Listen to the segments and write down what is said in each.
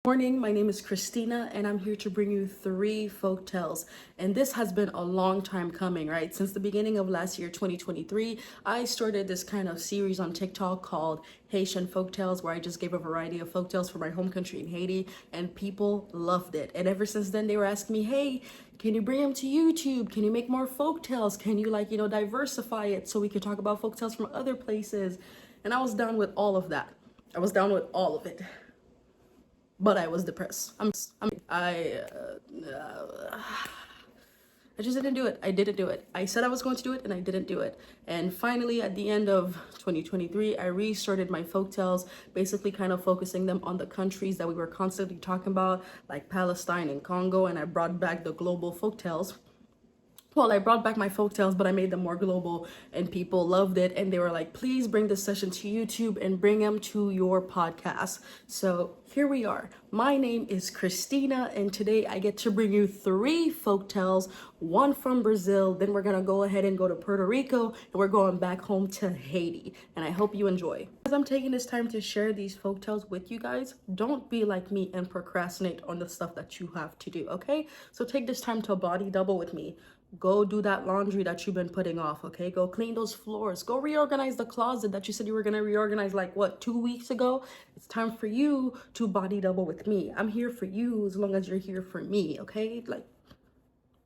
Morning, my name is Christina and I'm here to bring you three folk tales. And this has been a long time coming, right? Since the beginning of last year, 2023, I started this kind of series on TikTok called Haitian folk tales, where I just gave a variety of folk tales from my home country in Haiti, and people loved it. And ever since then, they were asking me, hey, can you bring them to YouTube? Can you make more folk tales? Can you diversify it so we could talk about folk tales from other places? And I was down with all of that. I was down with all of it, but I was depressed. I just didn't do it. I didn't do it. I said I was going to do it and I didn't do it. And finally, at the end of 2023, I restarted my folktales, basically kind of focusing them on the countries that we were constantly talking about, like Palestine and Congo, and I brought back the global folktales. Well, I brought back my folktales, but I made them more global and people loved it. And they were like, please bring this session to YouTube and bring them to your podcast. So here we are. My name is Christina, and today I get to bring you three folktales, one from Brazil. Then we're going to go ahead and go to Puerto Rico, and we're going back home to Haiti. And I hope you enjoy. As I'm taking this time to share these folktales with you guys, don't be like me and procrastinate on the stuff that you have to do, okay? So take this time to body double with me. Go do that laundry that you've been putting off, okay? Go clean those floors. Go reorganize the closet that you said you were gonna reorganize like, what, 2 weeks ago? It's time for you to body double with me. I'm here for you as long as you're here for me, okay? Like,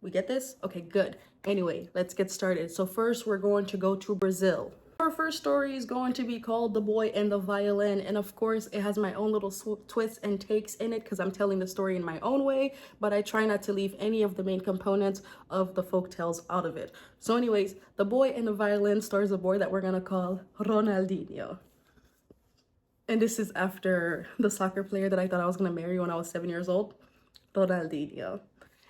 we get this? Okay, good. Anyway, let's get started. So first, we're going to go to Brazil. Our first story is going to be called The Boy and the Violin, and of course it has my own little twists and takes in it because I'm telling the story in my own way, but I try not to leave any of the main components of the folk tales out of it. So anyways, The Boy and the Violin stars a boy that we're gonna call Ronaldinho. And this is after the soccer player that I thought I was gonna marry when I was 7 years old, Ronaldinho.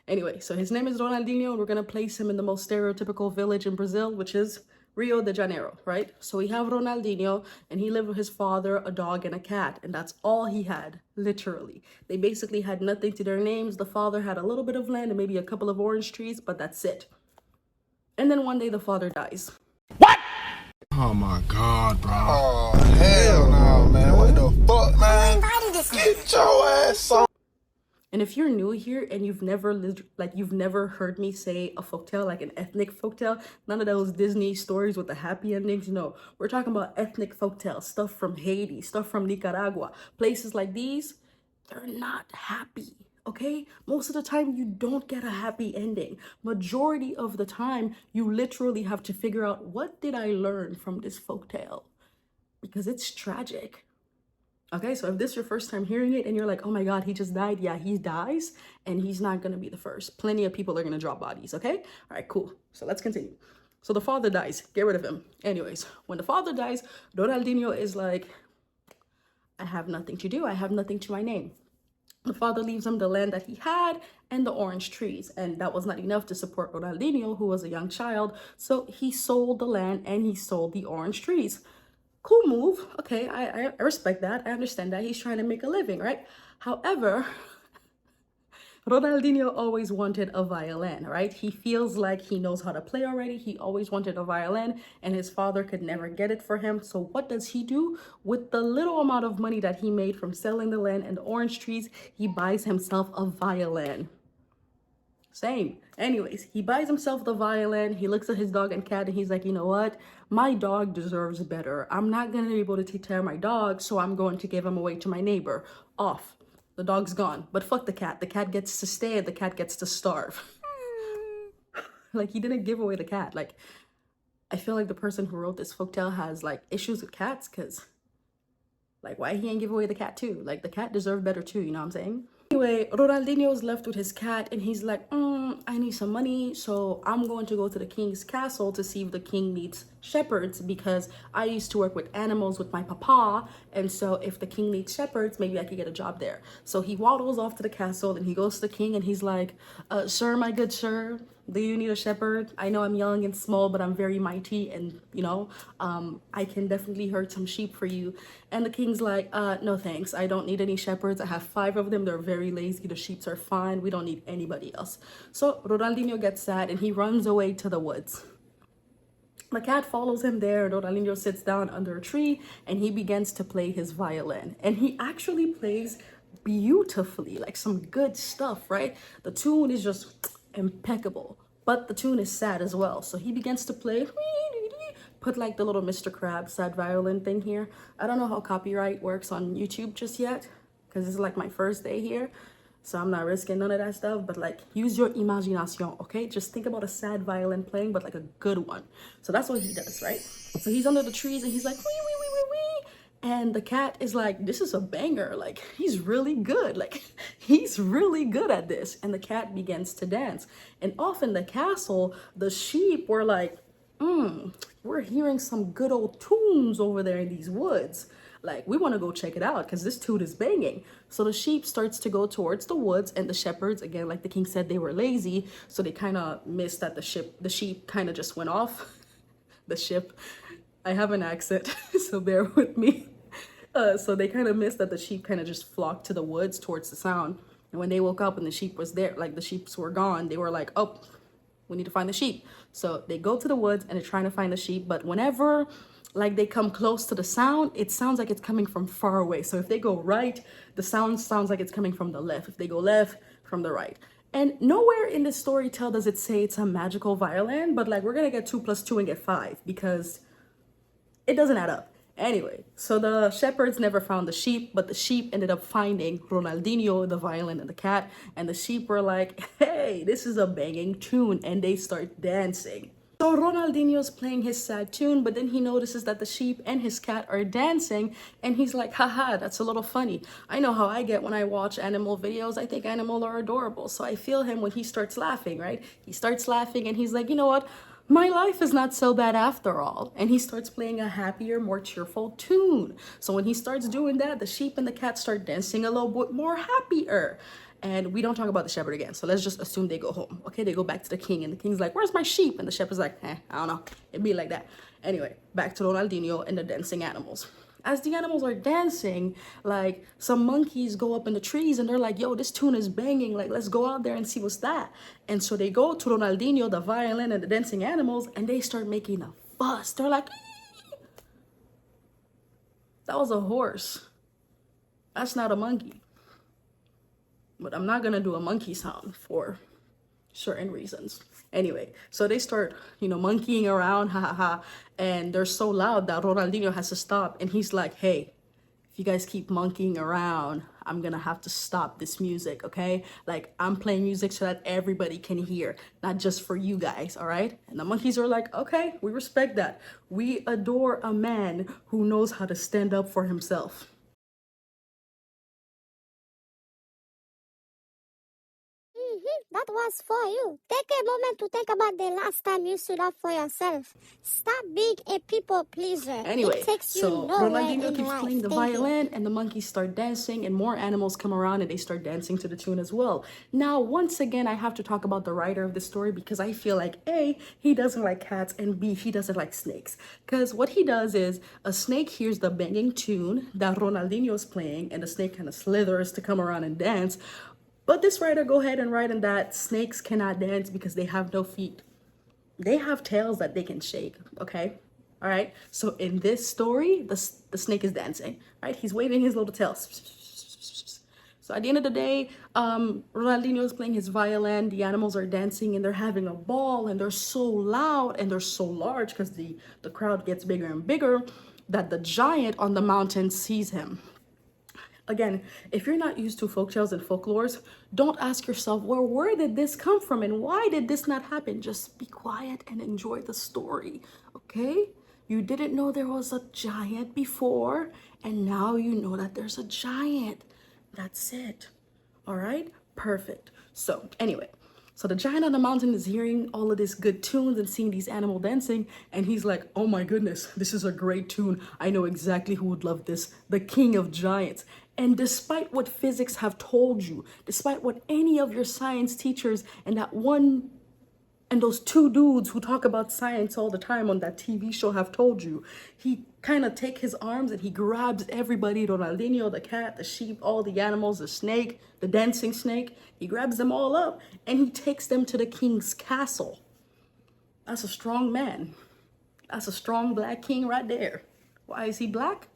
Anyway, so his name is Ronaldinho, and we're gonna place him in the most stereotypical village in Brazil, which is Rio de Janeiro, right? So we have Ronaldinho, and he lived with his father, a dog, and a cat, and that's all he had, literally. They basically had nothing to their names. The father had a little bit of land and maybe a couple of orange trees, but that's it. And then one day the father dies. What? Oh my God, bro. Oh, hell no, man. What the fuck, man? Get your ass on. And if you're new here and you've never heard me say a folktale, like an ethnic folktale, none of those Disney stories with the happy endings, no. We're talking about ethnic folktales, stuff from Haiti, stuff from Nicaragua. Places like these, they're not happy, okay? Most of the time, you don't get a happy ending. Majority of the time, you literally have to figure out, what did I learn from this folktale? Because it's tragic. Okay, so if this is your first time hearing it and you're like, oh my God, he just died. Yeah, he dies, and he's not gonna be the first. Plenty of people are gonna drop bodies, okay? All right, cool. So let's continue. So the father dies, get rid of him. Anyways, when the father dies, Ronaldinho is like, I have nothing to do. I have nothing to my name. The father leaves him the land that he had and the orange trees. And that was not enough to support Ronaldinho, who was a young child. So he sold the land and he sold the orange trees. Cool move. Okay, I respect that. I understand that. He's trying to make a living, right? However, Ronaldinho always wanted a violin, right? He feels like he knows how to play already. He always wanted a violin, and his father could never get it for him. So what does he do? With the little amount of money that he made from selling the land and the orange trees, he buys himself a violin. Same. Anyways, he buys himself the violin. He looks at his dog and cat and he's like, you know what? My dog deserves better. I'm not going to be able to take care of my dog, so I'm going to give him away to my neighbor. Off. The dog's gone. But fuck the cat. The cat gets to stay and the cat gets to starve. Like, he didn't give away the cat. Like, I feel like the person who wrote this folktale has, like, issues with cats, because, like, why he ain't give away the cat too? Like, the cat deserved better too, you know what I'm saying? Anyway, Ronaldinho is left with his cat and he's like, I need some money, so I'm going to go to the king's castle to see if the king needs shepherds, because I used to work with animals with my papa, and so if the king needs shepherds, maybe I could get a job there. So he waddles off to the castle and he goes to the king and he's like, sir, my good sir, do you need a shepherd? I know I'm young and small, but I'm very mighty, and I can definitely herd some sheep for you. And the king's like, no thanks, I don't need any shepherds. I have 5 of them. They're very lazy. The sheep are fine. We don't need anybody else. So Ronaldinho gets sad and he runs away to the woods. The cat follows him there. Ronaldinho sits down under a tree and he begins to play his violin. And he actually plays beautifully, like some good stuff, right? The tune is just impeccable, but the tune is sad as well. So he begins to play, put like the little Mr. Krabs sad violin thing here. I don't know how copyright works on YouTube just yet, because this is like my first day here. So I'm not risking none of that stuff, but like use your imagination, okay? Just think about a sad violin playing, but like a good one. So that's what he does, right? So he's under the trees and he's like, wee, wee, wee, wee, wee. And the cat is like, this is a banger. Like, he's really good. Like, he's really good at this. And the cat begins to dance. And off in the castle, the sheep were like, we're hearing some good old tunes over there in these woods. Like, we want to go check it out because this tune is banging. So the sheep starts to go towards the woods, and the shepherds, again, like the king said, they were lazy. So they kind of missed that the sheep kind of just went off. The ship. I have an accent, so bear with me. So they kind of missed that the sheep kind of just flocked to the woods towards the sound. And when they woke up and the sheep was there, like the sheeps were gone, they were like, oh, we need to find the sheep. So they go to the woods and they're trying to find the sheep. But whenever like they come close to the sound, it sounds like it's coming from far away. So if they go right, the sound sounds like it's coming from the left. If they go left, from the right. And nowhere in this story tell does it say it's a magical violin, but like we're gonna get 2 + 2 and get 5 because it doesn't add up. Anyway, so the shepherds never found the sheep, but the sheep ended up finding Ronaldinho, the violin, and the cat. And the sheep were like, hey, this is a banging tune. And they start dancing. So Ronaldinho's playing his sad tune, but then he notices that the sheep and his cat are dancing. And he's like, haha, that's a little funny. I know how I get when I watch animal videos. I think animals are adorable. So I feel him when he starts laughing, right? He starts laughing and he's like, you know what? My life is not so bad after all. And he starts playing a happier, more cheerful tune. So when he starts doing that, the sheep and the cat start dancing a little bit more happier. And we don't talk about the shepherd again. So let's just assume they go home. Okay, they go back to the king and the king's like, where's my sheep? And the shepherd's like, I don't know. It'd be like that. Anyway, back to Ronaldinho and the dancing animals. As the animals are dancing, like some monkeys go up in the trees and they're like, yo, this tune is banging. Like, let's go out there and see what's that. And so they go to Ronaldinho, the violin, and the dancing animals, and they start making a fuss. They're like, ee! That was a horse. That's not a monkey. But I'm not going to do a monkey sound for certain reasons. Anyway, so they start, monkeying around, ha ha ha, and they're so loud that Ronaldinho has to stop, and he's like, hey, if you guys keep monkeying around, I'm gonna have to stop this music, okay? Like, I'm playing music so that everybody can hear, not just for you guys, all right? And the monkeys are like, okay, we respect that. We adore a man who knows how to stand up for himself. That was for you. Take a moment to think about the last time you stood up for yourself. Stop being a people pleaser. Anyway, it takes you so nowhere Ronaldinho in keeps life. playing the Thank you. violin and the monkeys start dancing and more animals come around and they start dancing to the tune as well. Now, once again, I have to talk about the writer of the story because I feel like A, he doesn't like cats, and B, he doesn't like snakes. Because what he does is a snake hears the banging tune that Ronaldinho is playing and the snake kind of slithers to come around and dance. But this writer go ahead and write in that snakes cannot dance because they have no feet. They have tails that they can shake, okay? All right? So in this story, the snake is dancing, right? He's waving his little tail. So at the end of the day, Ronaldinho is playing his violin, the animals are dancing and they're having a ball and they're so loud and they're so large because the crowd gets bigger and bigger that the giant on the mountain sees him. Again, if you're not used to folktales and folklores, don't ask yourself, well, where did this come from and why did this not happen? Just be quiet and enjoy the story, okay? You didn't know there was a giant before, and now you know that there's a giant. That's it, all right? Perfect. So anyway, so the giant on the mountain is hearing all of these good tunes and seeing these animals dancing, and he's like, oh my goodness, this is a great tune. I know exactly who would love this, the king of giants. And despite what physics have told you, despite what any of your science teachers and those two dudes who talk about science all the time on that TV show have told you, he kind of take his arms and he grabs everybody, Ronaldinho, the cat, the sheep, all the animals, the snake, the dancing snake. He grabs them all up and he takes them to the king's castle. That's a strong man. That's a strong black king right there. Why is he black?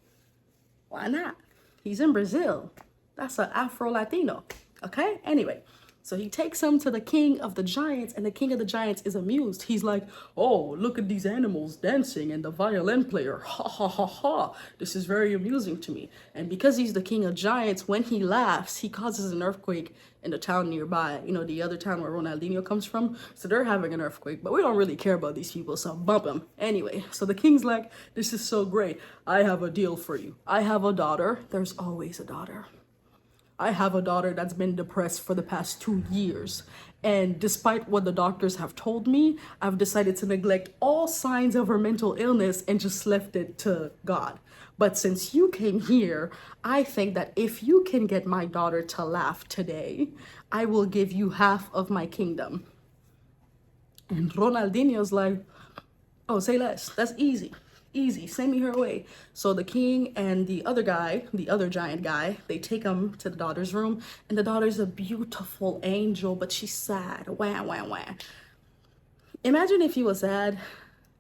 Why not? He's in Brazil. That's an Afro-Latino, okay? Anyway, so he takes him to the king of the giants, and the king of the giants is amused. He's like, oh, look at these animals dancing and the violin player. Ha ha ha ha. This is very amusing to me. And because he's the king of giants, when he laughs, he causes an earthquake in the town nearby. You know, the other town where Ronaldinho comes from. So they're having an earthquake, but we don't really care about these people, so bump them. Anyway, so the king's like, this is so great. I have a deal for you. I have a daughter. There's always a daughter. I have a daughter that's been depressed for the past 2 years. And despite what the doctors have told me, I've decided to neglect all signs of her mental illness and just left it to God. But since you came here, I think that if you can get my daughter to laugh today, I will give you half of my kingdom. And Ronaldinho's like, oh, say less. That's easy. Easy. Send me her away. So the king and the other guy, the other giant guy, they take him to the daughter's room. And the daughter's a beautiful angel, but she's sad. Wah, wah, wah. Imagine if you were sad.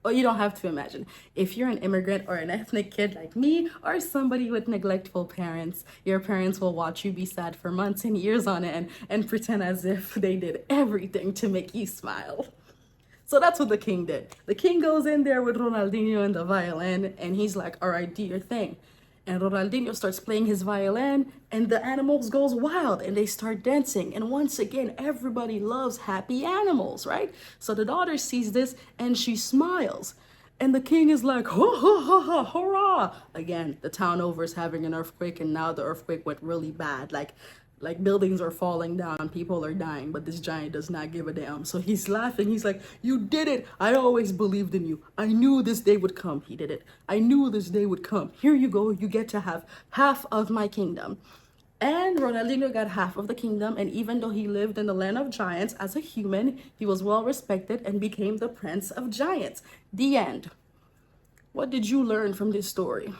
Or you don't have to imagine. If you're an immigrant or an ethnic kid like me, or somebody with neglectful parents, your parents will watch you be sad for months and years on end and pretend as if they did everything to make you smile. So that's what the king did. The king goes in there with Ronaldinho and the violin, and he's like, all right, do your thing. And Ronaldinho starts playing his violin, and the animals goes wild, and they start dancing. And once again, everybody loves happy animals, right? So the daughter sees this, and she smiles. And the king is like, ha, ha, ha, ha, hurrah. Again, the town over is having an earthquake, and now the earthquake went really bad. Like buildings are falling down, people are dying, but this giant does not give a damn. So he's laughing. He's like, you did it. I always believed in you. I knew this day would come. He did it. I knew this day would come. Here you go. You get to have half of my kingdom. And Ronaldinho got half of the kingdom. And even though he lived in the land of giants as a human, he was well respected and became the prince of giants. The end. What did you learn from this story?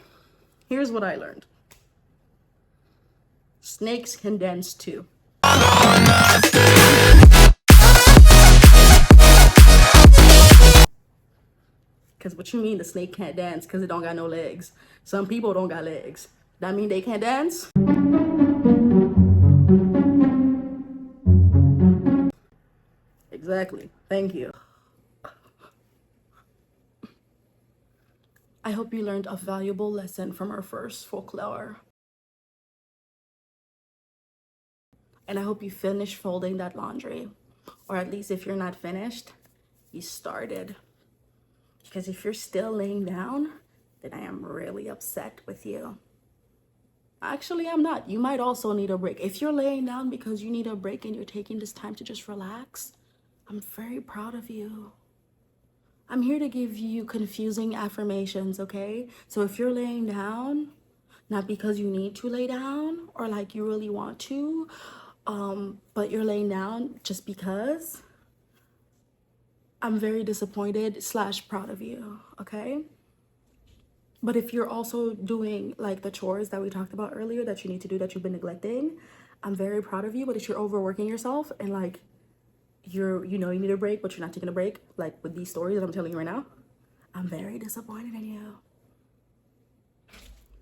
Here's what I learned. Snakes can dance too. Because what you mean the snake can't dance because it don't got no legs? Some people don't got legs. That mean they can't dance? Exactly. Thank you. I hope you learned a valuable lesson from our first folklore. And I hope you finish folding that laundry. Or at least if you're not finished, you started. Because if you're still laying down, then I am really upset with you. Actually, I'm not. You might also need a break. If you're laying down because you need a break and you're taking this time to just relax, I'm very proud of you. I'm here to give you confusing affirmations, okay? So if you're laying down, not because you need to lay down or like you really want to, but you're laying down just because, I'm very disappointed / proud of you, okay? But if you're also doing like the chores that we talked about earlier that you need to do that you've been neglecting, I'm very proud of you. But if you're overworking yourself and like you need a break, but you're not taking a break, like with these stories that I'm telling you right now, I'm very disappointed in you.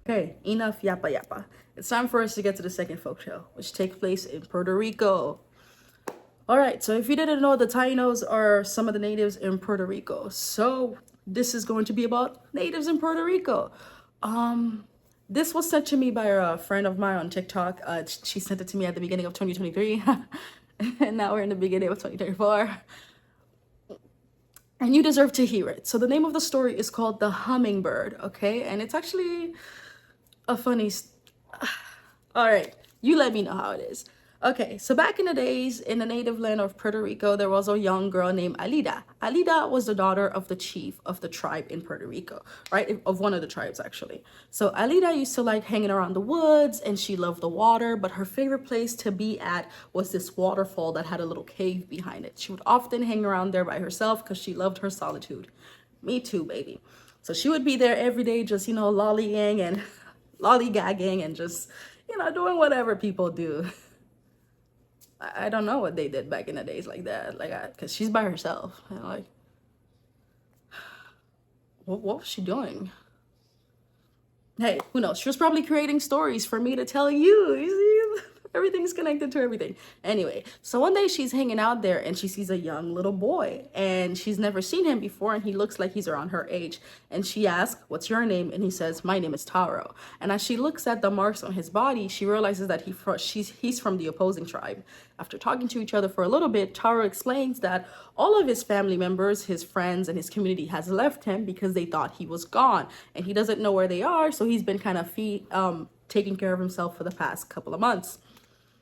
Okay, enough yappa yappa. It's time for us to get to the second folk tale, which takes place in Puerto Rico. All right, so if you didn't know, the Tainos are some of the natives in Puerto Rico. So this is going to be about natives in Puerto Rico. This was sent to me by a friend of mine on TikTok. She sent it to me at the beginning of 2023. And now we're in the beginning of 2024. And you deserve to hear it. So the name of the story is called The Hummingbird, okay? And it's actually a funny... All right, you let me know how it is. Okay, so back in the days, in the native land of Puerto Rico, there was a young girl named Alida. Alida was the daughter of the chief of the tribe in Puerto Rico, right? Of one of the tribes, actually. So Alida used to like hanging around the woods, and she loved the water, but her favorite place to be at was this waterfall that had a little cave behind it. She would often hang around there by herself because she loved her solitude. Me too, baby. So she would be there every day, just, lollygagging and lollygagging and just, doing whatever people do. I don't know what they did back in the days like that, because she's by herself. What was she doing? Hey, who knows? She was probably creating stories for me to tell you. You see, Everything's connected to everything. Anyway, so one day she's hanging out there and she sees a young little boy and she's never seen him before and he looks like he's around her age. And she asks, "What's your name?" And he says, "My name is Taro." And as she looks at the marks on his body, she realizes that he's from the opposing tribe. After talking to each other for a little bit, Taro explains that all of his family members, his friends, and his community has left him because they thought he was gone. And he doesn't know where they are, so he's been kind of taking care of himself for the past couple of months.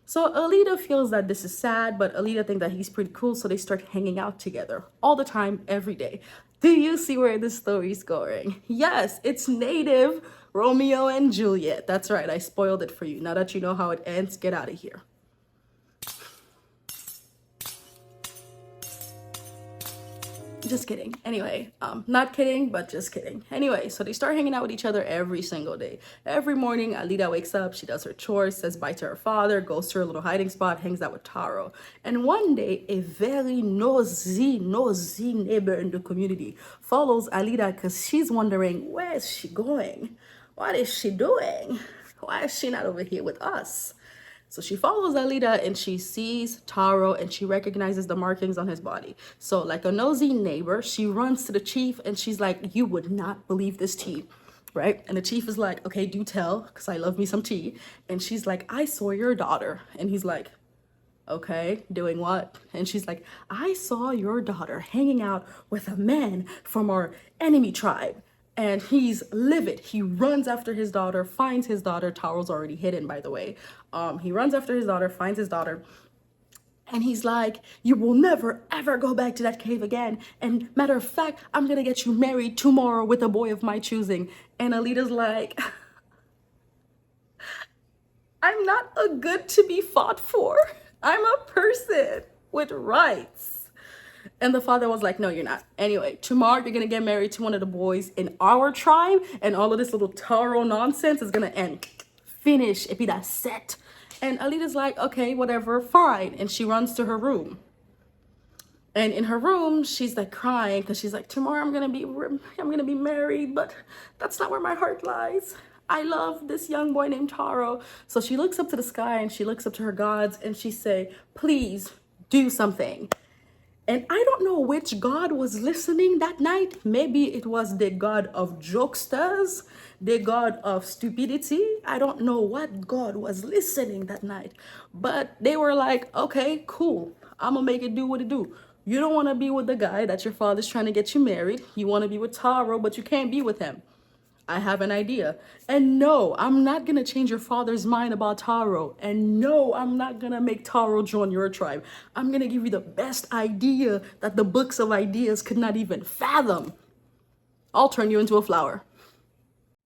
So Alita feels that this is sad, but Alita thinks that he's pretty cool, so they start hanging out together all the time, every day. Do you see where this story's going? Yes, it's native Romeo and Juliet. That's right, I spoiled it for you. Now that you know how it ends, get out of here. Just kidding. Anyway, not kidding, but just kidding. Anyway, so they start hanging out with each other every single day. Every morning, Alita wakes up, she does her chores, says bye to her father, goes to her little hiding spot, hangs out with Taro. And one day, a very nosy neighbor in the community follows Alita because she's wondering, where is she going? What is she doing? Why is she not over here with us? So she follows Alita and she sees Taro and she recognizes the markings on his body. So like a nosy neighbor, she runs to the chief and she's like, "You would not believe this tea," right? And the chief is like, "Okay, do tell, because I love me some tea." And she's like, "I saw your daughter." And he's like, "Okay, doing what?" And she's like, "I saw your daughter hanging out with a man from our enemy tribe." And he's livid. He runs after his daughter, finds his daughter. Taro's already hidden, by the way. He runs after his daughter, finds his daughter. And he's like, "You will never, ever go back to that cave again. And matter of fact, I'm going to get you married tomorrow with a boy of my choosing." And Alita's like, "I'm not a good to be fought for. I'm a person with rights." And the father was like, "No, you're not. Anyway, tomorrow you're going to get married to one of the boys in our tribe, and all of this little Taro nonsense is going to end. Finish. Et puis that's set." And Alita's like, "Okay, whatever, fine." And she runs to her room. And in her room, she's like crying because she's like, "Tomorrow I'm going to be married, but that's not where my heart lies. I love this young boy named Taro." So she looks up to the sky and she looks up to her gods and she say, "Please do something." And I don't know which god was listening that night. Maybe it was the god of jokesters, the god of stupidity. I don't know what god was listening that night. But they were like, "Okay, cool. I'm gonna make it do what it do. You don't want to be with the guy that your father's trying to get you married. You want to be with Taro, but you can't be with him. I have an idea. And no, I'm not going to change your father's mind about Taro. And no, I'm not going to make Taro join your tribe. I'm going to give you the best idea that the books of ideas could not even fathom. I'll turn you into a flower."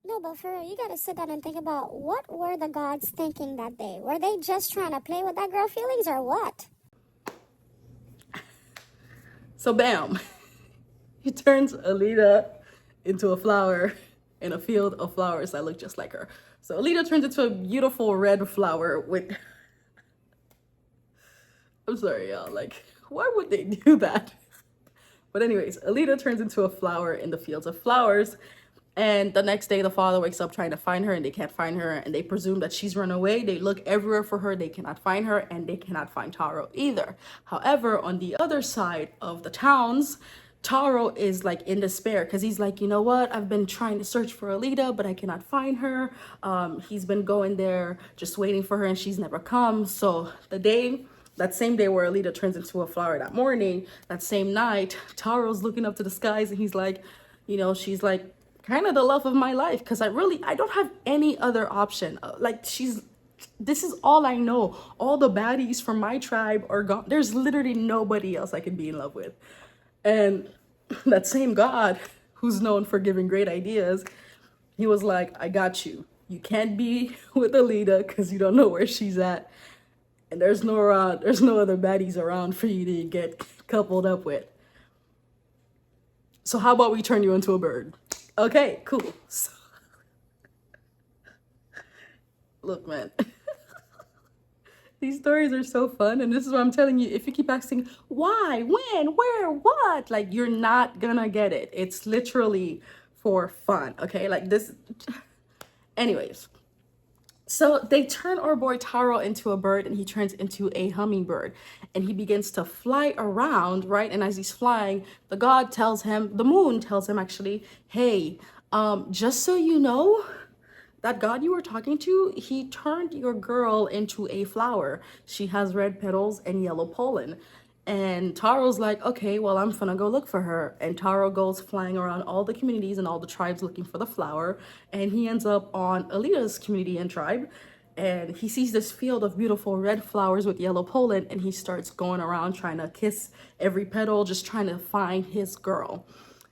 No, but for real, you gotta sit down and think about what were the gods thinking that day? Were they just trying to play with that girl feelings or what? So bam, he turns Alita into a flower in a field of flowers that look just like her. So Alita turns into a beautiful red flower with... I'm sorry, y'all. Like, why would they do that? But anyways, Alita turns into a flower in the fields of flowers. And the next day, the father wakes up trying to find her and they can't find her. And they presume that she's run away. They look everywhere for her. They cannot find her and they cannot find Taro either. However, on the other side of the towns, Taro is like in despair because he's like, "You know what? I've been trying to search for Alita, but I cannot find her." He's been going there just waiting for her and she's never come. So that same day where Alita turns into a flower that morning, that same night, Taro's looking up to the skies and he's like, she's like kind of the love of my life because I don't have any other option. This is all I know. All the baddies from my tribe are gone. There's literally nobody else I could be in love with. And that same God, who's known for giving great ideas, he was like, "I got you. You can't be with Alita because you don't know where she's at. And there's no other baddies around for you to get coupled up with. So how about we turn you into a bird?" Okay, cool. So, look, man. These stories are so fun, and this is what I'm telling you. If you keep asking why, when, where, what, like, you're not gonna get it. It's literally for fun, okay? Like this. Anyways, So they turn our boy Taro into a bird, and he turns into a hummingbird, and he begins to fly around, right? And as he's flying, the moon tells him actually, hey, just so you know, that God you were talking to, he turned your girl into a flower. She has red petals and yellow pollen. And Taro's like, okay, well, I'm gonna go look for her. And Taro goes flying around all the communities and all the tribes looking for the flower. And he ends up on Alita's community and tribe. And he sees this field of beautiful red flowers with yellow pollen. And he starts going around trying to kiss every petal, just trying to find his girl.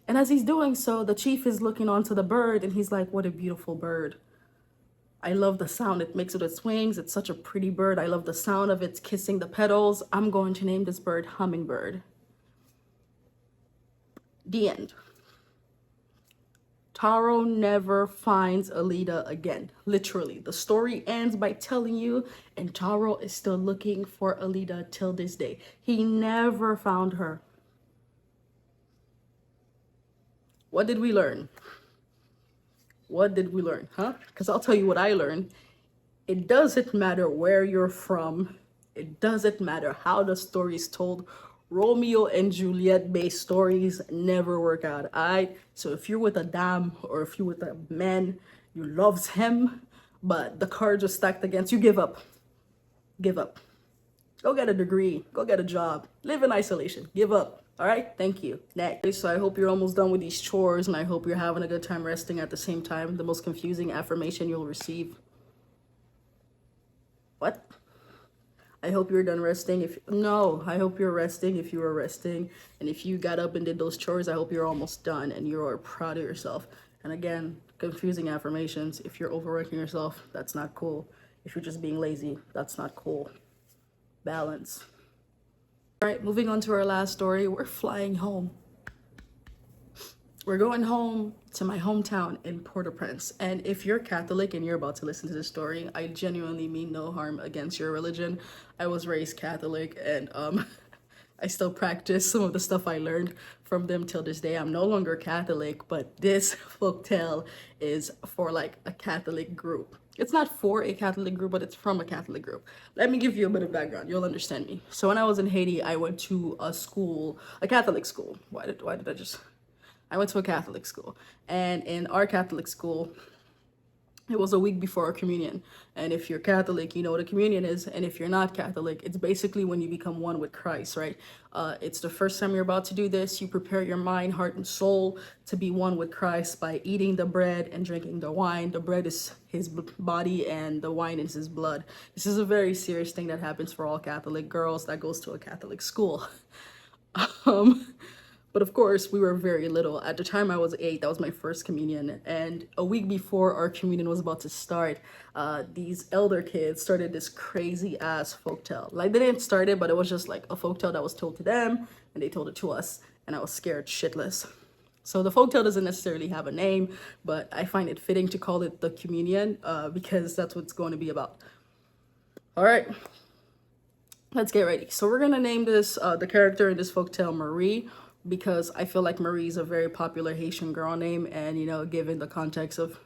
And as he's doing so, the chief is looking onto the bird and he's like, what a beautiful bird. I love the sound it makes with its wings. It's such a pretty bird. I love the sound of its kissing the petals. I'm going to name this bird Hummingbird. The end. Taro never finds Alita again. Literally, the story ends by telling you, and Taro is still looking for Alita till this day. He never found her. What did we learn? What did we learn, huh? Because I'll tell you what I learned. It doesn't matter where you're from. It doesn't matter how the story is told. Romeo and Juliet based stories never work out. So if you're with a dame or if you're with a man, you loves him, but the cards are stacked against you, give up. Give up. Go get a degree. Go get a job. Live in isolation. Give up. All right, thank you. Next. So I hope you're almost done with these chores and I hope you're having a good time resting at the same time. The most confusing affirmation you'll receive. What? I hope you're done resting. I hope you're resting if you were resting. And if you got up and did those chores, I hope you're almost done and you're proud of yourself. And again, confusing affirmations. If you're overworking yourself, that's not cool. If you're just being lazy, that's not cool. Balance. All right, moving on to our last story. We're flying home. We're going home to my hometown in Port-au-Prince. And if you're Catholic and you're about to listen to this story, I genuinely mean no harm against your religion. I was raised Catholic and I still practice some of the stuff I learned from them till this day. I'm no longer Catholic, but this folktale is for like a Catholic group. It's not for a Catholic group, but it's from a Catholic group. Let me give you a bit of background. You'll understand me. So when I was in Haiti, I went to a Catholic school. I went to a Catholic school. And in our Catholic school, it was a week before our communion. And if you're Catholic, you know what a communion is. And if you're not Catholic, it's basically when you become one with Christ, right? It's the first time you're about to do this. You prepare your mind, heart, and soul to be one with Christ by eating the bread and drinking the wine. The bread is his body and the wine is his blood. This is a very serious thing that happens for all Catholic girls that goes to a Catholic school. But of course, we were very little. At the time I was 8, that was my first communion. And a week before our communion was about to start, these elder kids started this crazy ass folktale. Like they didn't start it, but it was just like a folktale that was told to them and they told it to us. And I was scared shitless. So the folktale doesn't necessarily have a name, but I find it fitting to call it the communion because that's what it's going to be about. All right, let's get ready. So we're gonna name this, the character in this folktale Marie, because I feel like Marie is a very popular Haitian girl name, and you know, given the context of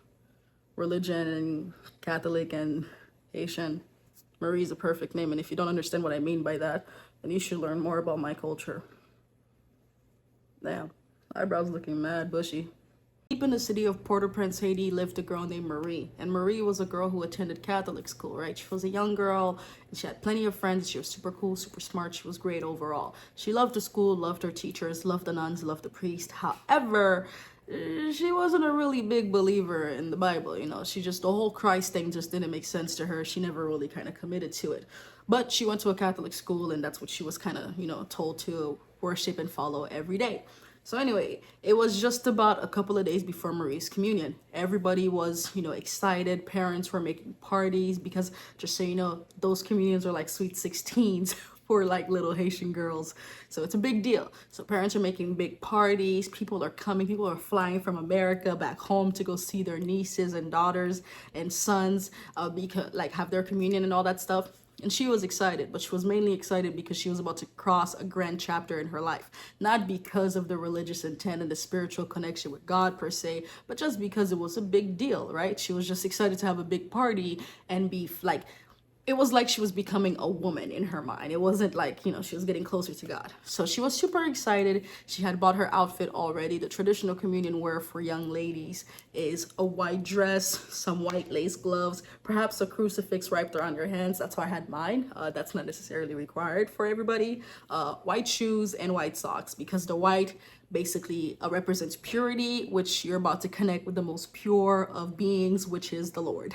religion and Catholic and Haitian, Marie is a perfect name. And if you don't understand what I mean by that, then you should learn more about my culture. Damn, eyebrows looking mad bushy. Deep in the city of Port-au-Prince, Haiti, lived a girl named Marie. And Marie was a girl who attended Catholic school, right? She was a young girl, and she had plenty of friends. She was super cool, super smart. She was great overall. She loved the school, loved her teachers, loved the nuns, loved the priest. However, she wasn't a really big believer in the Bible, you know. The whole Christ thing just didn't make sense to her. She never really kind of committed to it. But she went to a Catholic school, and that's what she was kind of, you know, told to worship and follow every day. So anyway, it was just about a couple of days before Marie's communion. Everybody was, you know, excited. Parents were making parties because, just so you know, those communions are like sweet 16s for like little Haitian girls. So it's a big deal. So parents are making big parties. People are coming. People are flying from America back home to go see their nieces and daughters and sons because like have their communion and all that stuff. And she was excited, but she was mainly excited because she was about to cross a grand chapter in her life. Not because of the religious intent and the spiritual connection with God per se, but just because it was a big deal, right? She was just excited to have a big party and be like, it was like she was becoming a woman in her mind. It wasn't like, you know, she was getting closer to God. So she was super excited. She had bought her outfit already. The traditional communion wear for young ladies is a white dress, some white lace gloves, perhaps a crucifix wrapped around your hands. That's why I had mine. That's not necessarily required for everybody. White shoes and white socks, because the white basically represents purity, which you're about to connect with the most pure of beings, which is the Lord.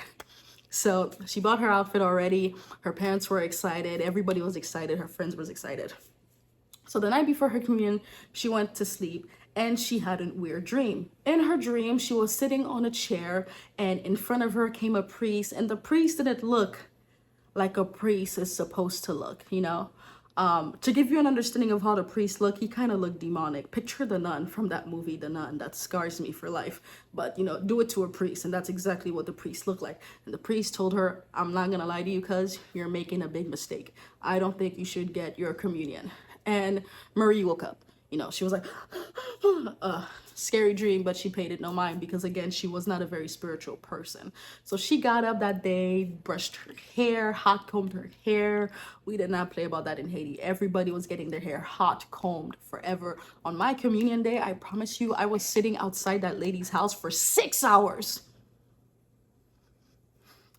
So she bought her outfit already. Her parents were excited. Everybody was excited. Her friends was excited. So the night before her communion, she went to sleep and she had a weird dream. In her dream, she was sitting on a chair and in front of her came a priest, and the priest didn't look like a priest is supposed to look, you know? To give you an understanding of how the priest looked, he kind of looked demonic. Picture the nun from that movie, The Nun, that scars me for life. But, you know, do it to a priest, and that's exactly what the priest looked like. And the priest told her, I'm not gonna lie to you, cuz you're making a big mistake. I don't think you should get your communion. And Marie woke up. You know, she was like, scary dream, but she paid it no mind because, again, she was not a very spiritual person. So she got up that day, brushed her hair, hot combed her hair. We did not play about that in Haiti. Everybody was getting their hair hot combed forever. On my communion day, I promise you, I was sitting outside that lady's house for 6 hours.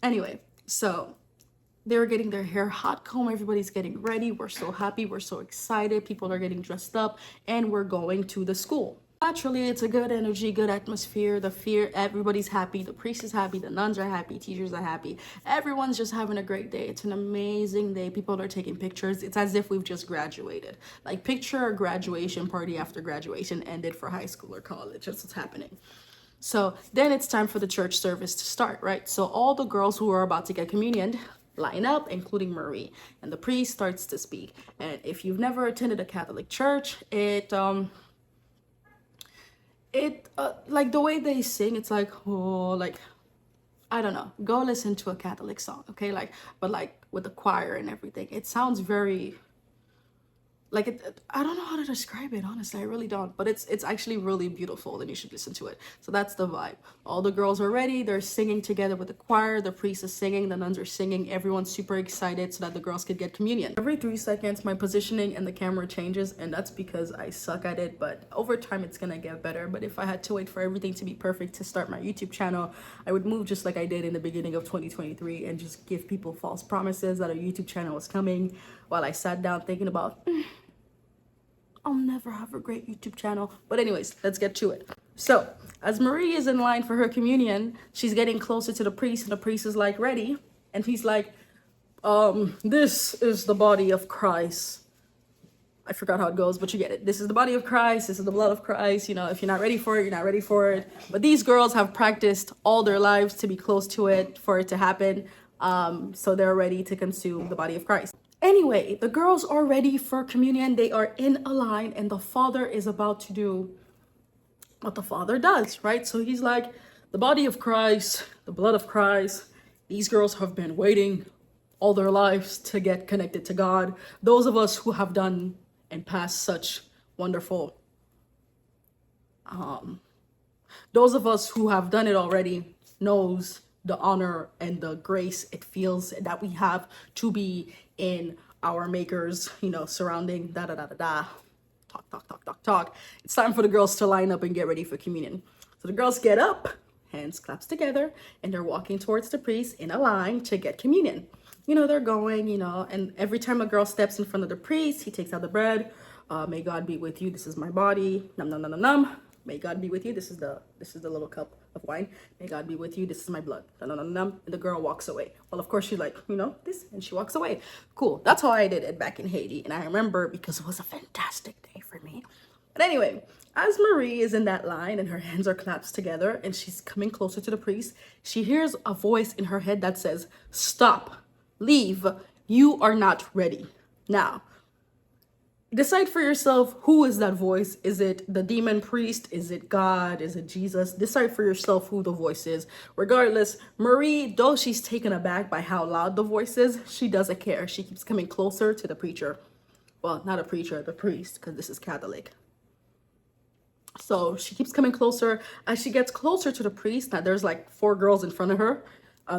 Anyway, so they were getting their hair hot comb. Everybody's getting ready. We're so happy. We're so excited. People are getting dressed up and we're going to the school. Naturally, it's a good energy, good atmosphere. Everybody's happy. The priest is happy. The nuns are happy. Teachers are happy. Everyone's just having a great day. It's an amazing day. People are taking pictures. It's as if we've just graduated. Like, picture a graduation party after graduation ended for high school or college. That's what's happening. So then it's time for the church service to start, right? So all the girls who are about to get communion line up, including Marie, and the priest starts to speak. And if you've never attended a Catholic church, like the way they sing, it's like, oh, like, I don't know, go listen to a Catholic song, okay? Like, but like with the choir and everything, it sounds very like I don't know how to describe it, honestly. I really don't, but it's actually really beautiful and you should listen to it. So that's the vibe. All the girls are ready. They're singing together with the choir. The priest is singing, the nuns are singing. Everyone's super excited so that the girls could get communion. Every 3 seconds my positioning and the camera changes, and that's because I suck at it, but over time it's gonna get better. But if I had to wait for everything to be perfect to start my YouTube channel, I would move just like I did in the beginning of 2023 and just give people false promises that a YouTube channel was coming, while I sat down thinking about I'll never have a great YouTube channel. But anyways, let's get to it. So as Marie is in line for her communion, she's getting closer to the priest, and the priest is like, ready? And he's like, this is the body of Christ. I forgot how it goes, but you get it. This is the body of Christ. This is the blood of Christ. You know, if you're not ready for it, you're not ready for it. But these girls have practiced all their lives to be close to it, for it to happen. So they're ready to consume the body of Christ. Anyway, the girls are ready for communion. They are in a line, and the father is about to do what the father does, right? So he's like, the body of Christ, the blood of Christ. These girls have been waiting all their lives to get connected to God. Those of us who have done and passed such wonderful, those of us who have done it already knows the honor and the grace it feels that we have to be in our Maker's, you know, surrounding talk. It's time for the girls to line up and get ready for communion. So the girls get up, hands claps together, and they're walking towards the priest in a line to get communion. You know, they're going, you know, and every time a girl steps in front of the priest, he takes out the bread. May God be with you. This is my body. Num num num num num. May God be with you. This is the little cup of wine. May God be with you. This is my blood. Num num num num. And the girl walks away. Well, of course she's like, you know, this, and she walks away. Cool. That's how I did it back in Haiti, and I remember because it was a fantastic day for me. But anyway, as Marie is in that line and her hands are clasped together and she's coming closer to the priest, she hears a voice in her head that says, "Stop, leave. You are not ready." Now, Decide for yourself, who is that voice? Is it the demon priest? Is it God? Is it Jesus? Decide for yourself who the voice is. Regardless, Marie, though she's taken aback by how loud the voice is, she doesn't care. She keeps coming closer to the preacher. Well, not a preacher, the priest, because this is Catholic. So she keeps coming closer. As she gets closer to the priest, now there's like 4 girls in front of her.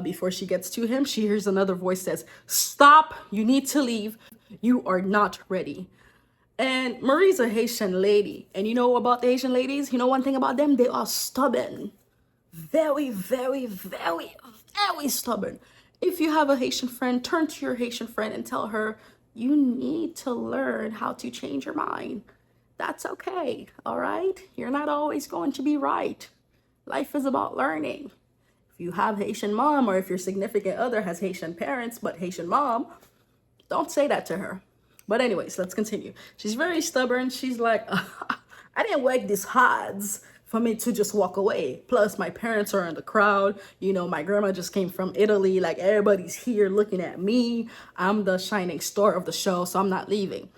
Before she gets to him, she hears another voice says, "Stop, you need to leave. You are not ready." And Marie's a Haitian lady. And you know about the Haitian ladies? You know one thing about them? They are stubborn. Very, very, very, very stubborn. If you have a Haitian friend, turn to your Haitian friend and tell her, you need to learn how to change your mind. That's okay, all right? You're not always going to be right. Life is about learning. If you have Haitian mom, or if your significant other has Haitian parents but Haitian mom, don't say that to her. But anyways, let's continue. She's very stubborn. She's like, I didn't work this hard for me to just walk away. Plus, my parents are in the crowd. You know, my grandma just came from Italy. Like, everybody's here looking at me. I'm the shining star of the show, so I'm not leaving.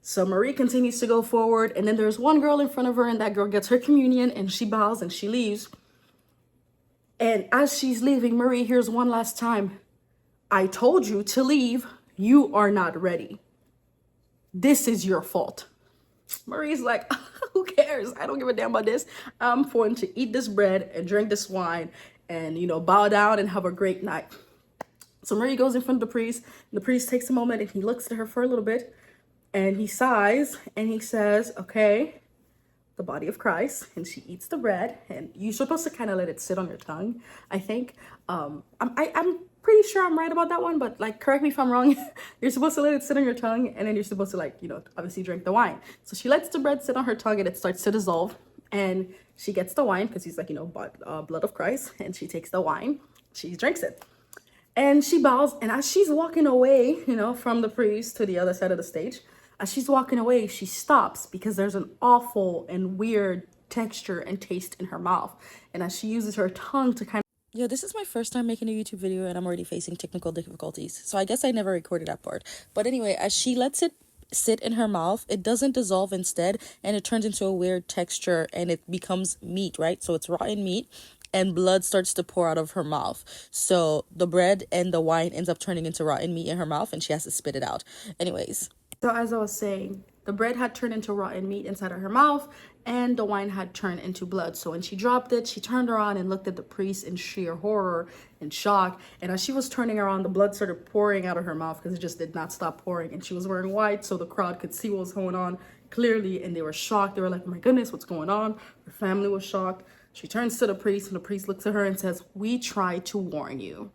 So Marie continues to go forward. And then there's one girl in front of her, and that girl gets her communion, and she bows and she leaves. And as she's leaving, Marie hears one last time, "I told you to leave. You are not ready. This is your fault." Marie's like, who cares? I don't give a damn about this. I'm going to eat this bread and drink this wine and, you know, bow down and have a great night. So Marie goes in front of the priest. And the priest takes a moment and he looks at her for a little bit and he sighs and he says, "Okay, the body of Christ." And she eats the bread, and you're supposed to kind of let it sit on your tongue, I think. I'm pretty sure I'm right about that one, but like, correct me if I'm wrong. You're supposed to let it sit on your tongue, and then you're supposed to, like, you know, obviously drink the wine. So she lets the bread sit on her tongue and it starts to dissolve, and she gets the wine because he's like, you know, blood of Christ, and she takes the wine, she drinks it, and she bows. And as she's walking away, you know, from the priest to the other side of the stage, as she's walking away, she stops because there's an awful and weird texture and taste in her mouth. And as she uses her tongue to kind of... Yo, this is my first time making a YouTube video and I'm already facing technical difficulties. So I guess I never recorded that part. But anyway, as she lets it sit in her mouth, it doesn't dissolve instead, and it turns into a weird texture and it becomes meat, right? So it's rotten meat and blood starts to pour out of her mouth. So the bread and the wine ends up turning into rotten meat in her mouth and she has to spit it out. Anyways. So as I was saying, the bread had turned into rotten meat inside of her mouth and the wine had turned into blood. So when she dropped it, she turned around and looked at the priest in sheer horror and shock. And as she was turning around, the blood started pouring out of her mouth because it just did not stop pouring. And she was wearing white, so the crowd could see what was going on clearly. And they were shocked. They were like, "Oh my goodness, what's going on?" Her family was shocked. She turns to the priest and the priest looks at her and says, "We tried to warn you."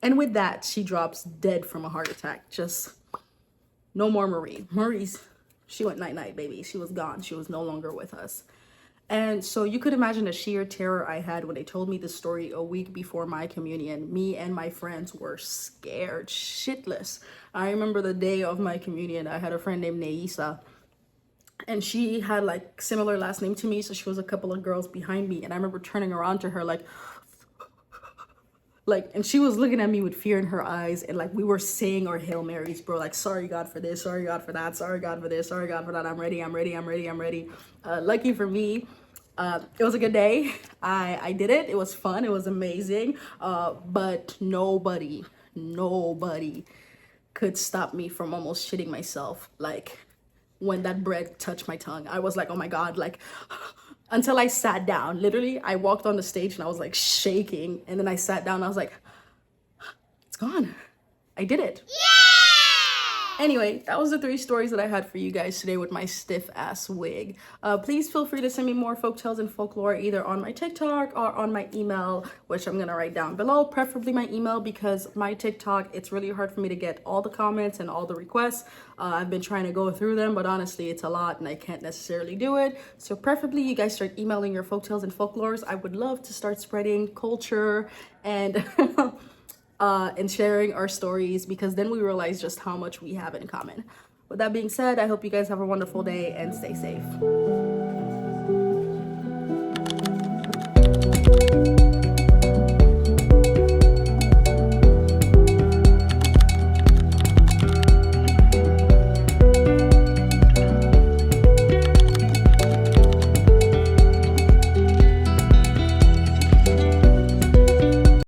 And with that, she drops dead from a heart attack. Just... no more Marie. She went night-night, baby. She was gone. She was no longer with us. And so you could imagine the sheer terror I had when they told me this story a week before my communion. Me and my friends were scared shitless. I remember the day of my communion, I had a friend named Neisa. And she had like similar last name to me, so she was a couple of girls behind me. And I remember turning around to her like, and she was looking at me with fear in her eyes, and like we were saying our Hail Marys, bro, like, "Sorry God for this, sorry God for that, sorry God for this, sorry God for that, I'm ready, I'm ready, I'm ready, I'm ready." Lucky for me, it was a good day. I did it. It was fun. It was amazing. But nobody could stop me from almost shitting myself. Like, when that bread touched my tongue, I was like, "Oh my God," like, until I sat down. Literally, I walked on the stage and I was like shaking, and then I sat down and I was like, it's gone. I did it. Yeah! Anyway, that was the 3 stories that I had for you guys today with my stiff ass wig. Please feel free to send me more folktales and folklore either on my TikTok or on my email, which I'm gonna write down below, preferably my email, because my TikTok, it's really hard for me to get all the comments and all the requests. I've been trying to go through them, but honestly, it's a lot and I can't necessarily do it. So preferably you guys start emailing your folktales and folklores. I would love to start spreading culture and and sharing our stories, because then we realize just how much we have in common. With that being said, I hope you guys have a wonderful day and stay safe.